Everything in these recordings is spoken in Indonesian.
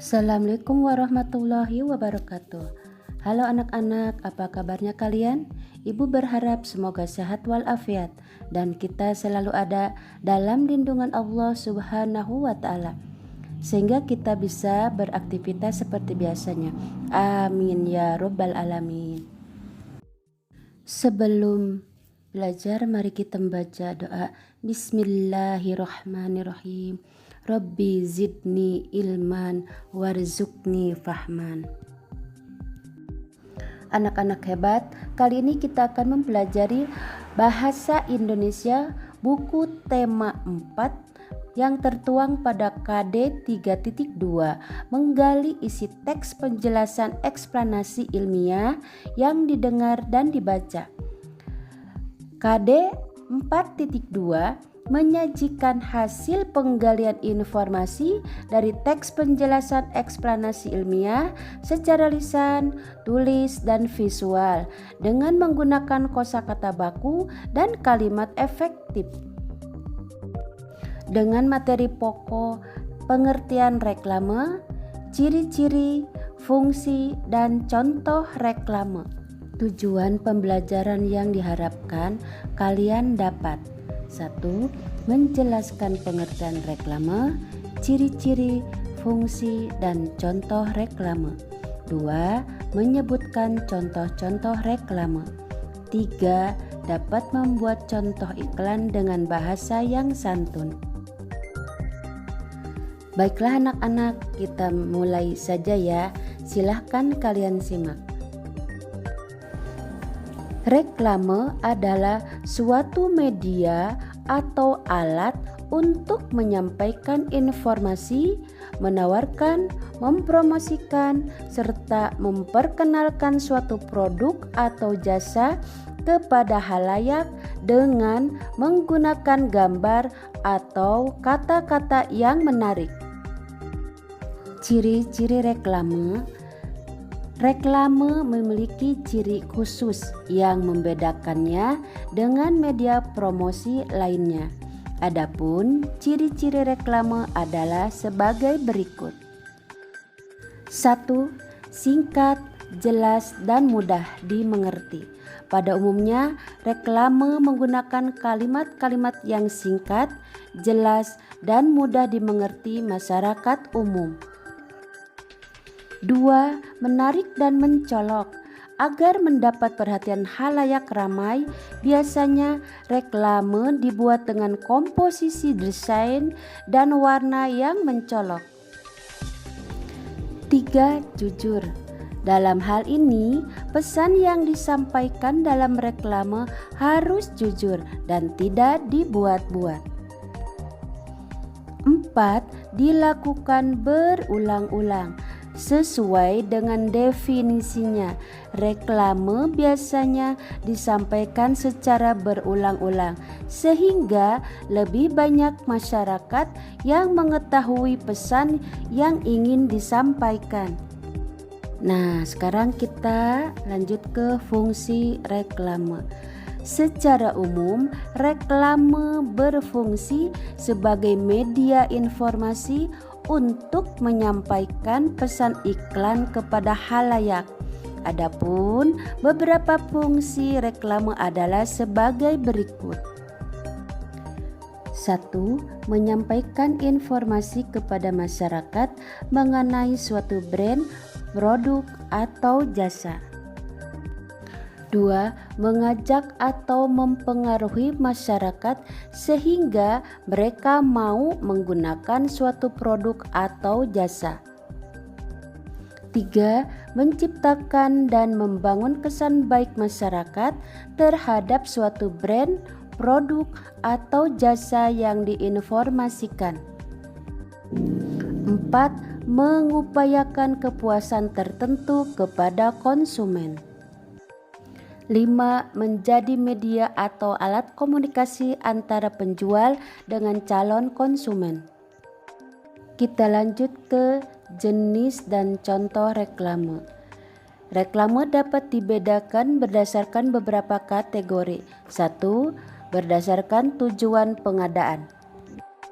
Assalamualaikum warahmatullahi wabarakatuh. Halo anak-anak, apa kabarnya kalian? Ibu berharap semoga sehat walafiat dan kita selalu ada dalam lindungan Allah Subhanahu wa Ta'ala, sehingga kita bisa beraktivitas seperti biasanya. Amin ya Rabbal Alamin. Sebelum belajar, mari kita membaca doa. Bismillahirrahmanirrahim. Rabbi zidni ilman warzuqni fahman. Anak-anak hebat, kali ini kita akan mempelajari bahasa Indonesia buku tema 4 yang tertuang pada KD 3.2, menggali isi teks penjelasan eksplanasi ilmiah yang didengar dan dibaca. KD 4.2 menyajikan hasil penggalian informasi dari teks penjelasan eksplanasi ilmiah secara lisan, tulis, dan visual dengan menggunakan kosakata baku dan kalimat efektif. Dengan materi pokok, pengertian reklame, ciri-ciri, fungsi, dan contoh reklame. Tujuan pembelajaran yang diharapkan kalian dapat: 1. Menjelaskan pengertian reklame, ciri-ciri, fungsi, dan contoh reklame. 2. Menyebutkan contoh-contoh reklame. 3. Dapat membuat contoh iklan dengan bahasa yang santun. Baiklah anak-anak, kita mulai saja ya. Silahkan kalian simak. Reklame adalah suatu media atau alat untuk menyampaikan informasi, menawarkan, mempromosikan, serta memperkenalkan suatu produk atau jasa kepada halayak dengan menggunakan gambar atau kata-kata yang menarik. Ciri-ciri reklame. Reklame memiliki ciri khusus yang membedakannya dengan media promosi lainnya. Adapun ciri-ciri reklame adalah sebagai berikut. 1. Singkat, jelas, dan mudah dimengerti. Pada umumnya, reklame menggunakan kalimat-kalimat yang singkat, jelas, dan mudah dimengerti masyarakat umum. 2. Menarik dan mencolok. Agar mendapat perhatian halayak ramai, biasanya reklame dibuat dengan komposisi desain dan warna yang mencolok. 3. Jujur. Dalam hal ini, pesan yang disampaikan dalam reklame harus jujur dan tidak dibuat-buat. 4. Dilakukan berulang-ulang. Sesuai dengan definisinya, reklame biasanya disampaikan secara berulang-ulang sehingga lebih banyak masyarakat yang mengetahui pesan yang ingin disampaikan. Nah, sekarang kita lanjut ke fungsi reklame. Secara umum, reklame berfungsi sebagai media informasi untuk menyampaikan pesan iklan kepada halayak. Adapun beberapa fungsi reklame adalah sebagai berikut. 1. Menyampaikan informasi kepada masyarakat mengenai suatu brand, produk, atau jasa. 2. Mengajak atau mempengaruhi masyarakat sehingga mereka mau menggunakan suatu produk atau jasa. 3. Menciptakan dan membangun kesan baik masyarakat terhadap suatu brand, produk, atau jasa yang diinformasikan. 4. Mengupayakan kepuasan tertentu kepada konsumen. 5. Menjadi media atau alat komunikasi antara penjual dengan calon konsumen. Kita lanjut ke jenis dan contoh reklame. Reklame dapat dibedakan berdasarkan beberapa kategori. 1. Berdasarkan tujuan pengadaan.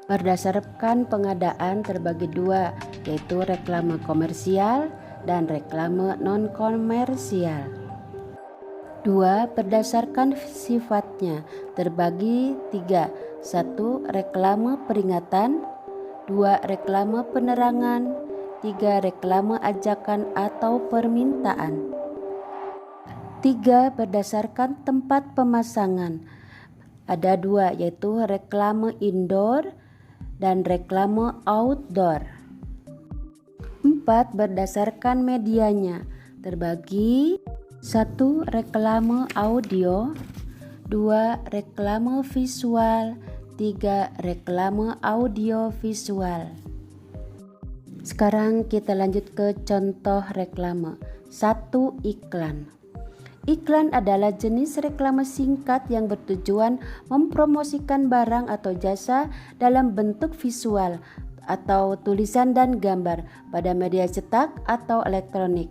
Berdasarkan pengadaan terbagi dua, yaitu reklame komersial dan reklame non-komersial. 2. Berdasarkan sifatnya terbagi 3. 1. Reklame peringatan. 2. Reklame penerangan. 3. Reklame ajakan atau permintaan. 3. Berdasarkan tempat pemasangan. Ada 2, yaitu reklame indoor dan reklame outdoor. 4. Berdasarkan medianya terbagi 1. Reklame audio. 2. Reklame visual. 3. Reklame audio visual. Sekarang kita lanjut ke contoh reklame. 1. Iklan. Iklan adalah jenis reklame singkat yang bertujuan mempromosikan barang atau jasa dalam bentuk visual atau tulisan dan gambar pada media cetak atau elektronik.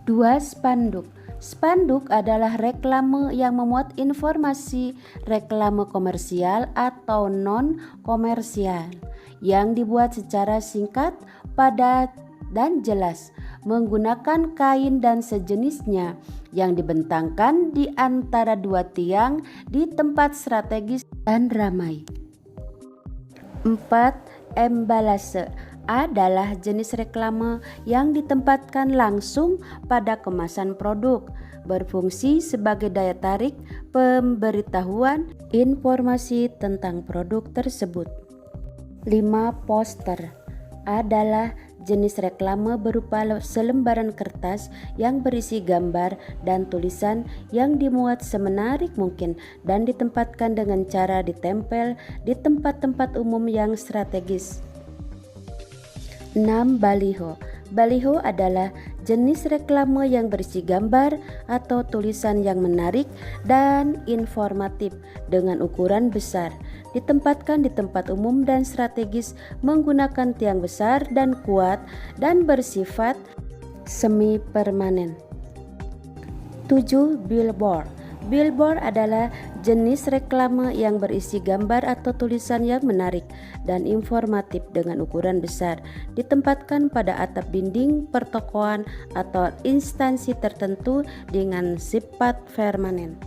2. Spanduk. Spanduk adalah reklame yang memuat informasi reklame komersial atau non-komersial yang dibuat secara singkat, padat, dan jelas menggunakan kain dan sejenisnya yang dibentangkan di antara dua tiang di tempat strategis dan ramai. 4. Embalase adalah jenis reklame yang ditempatkan langsung pada kemasan produk, berfungsi sebagai daya tarik pemberitahuan informasi tentang produk tersebut. 5. Poster adalah jenis reklame berupa selembaran kertas yang berisi gambar dan tulisan yang dimuat semenarik mungkin dan ditempatkan dengan cara ditempel di tempat-tempat umum yang strategis. 6. Baliho. Baliho adalah jenis reklame yang berisi gambar atau tulisan yang menarik dan informatif dengan ukuran besar, ditempatkan di tempat umum dan strategis menggunakan tiang besar dan kuat dan bersifat semi permanen. 7. Billboard. Billboard adalah jenis reklame yang berisi gambar atau tulisan yang menarik dan informatif dengan ukuran besar, ditempatkan pada atap dinding pertokoan atau instansi tertentu dengan sifat permanen.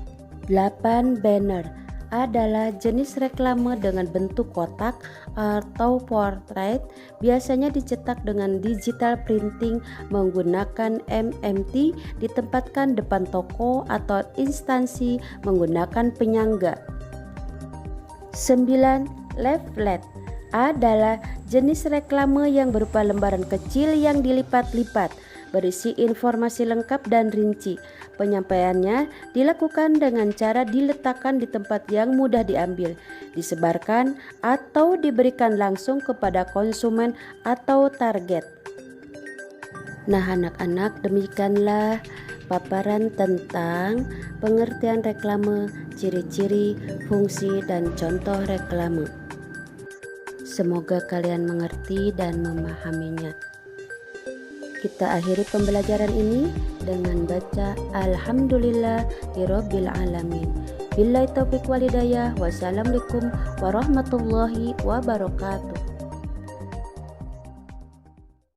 8. Banner adalah jenis reklame dengan bentuk kotak atau portrait, biasanya dicetak dengan digital printing menggunakan MMT, ditempatkan depan toko atau instansi menggunakan penyangga. 9. Leaflet adalah jenis reklame yang berupa lembaran kecil yang dilipat-lipat, berisi informasi lengkap dan rinci. Penyampaiannya dilakukan dengan cara diletakkan di tempat yang mudah diambil, disebarkan, atau diberikan langsung kepada konsumen atau target. Nah anak-anak, demikianlah paparan tentang pengertian reklame, ciri-ciri, fungsi, dan contoh reklame. Semoga kalian mengerti dan memahaminya. Kita akhiri pembelajaran ini dengan baca Alhamdulillahirabbil alamin. Billahi taufiq wal hidayah. Wassalamualaikum warahmatullahi wabarakatuh.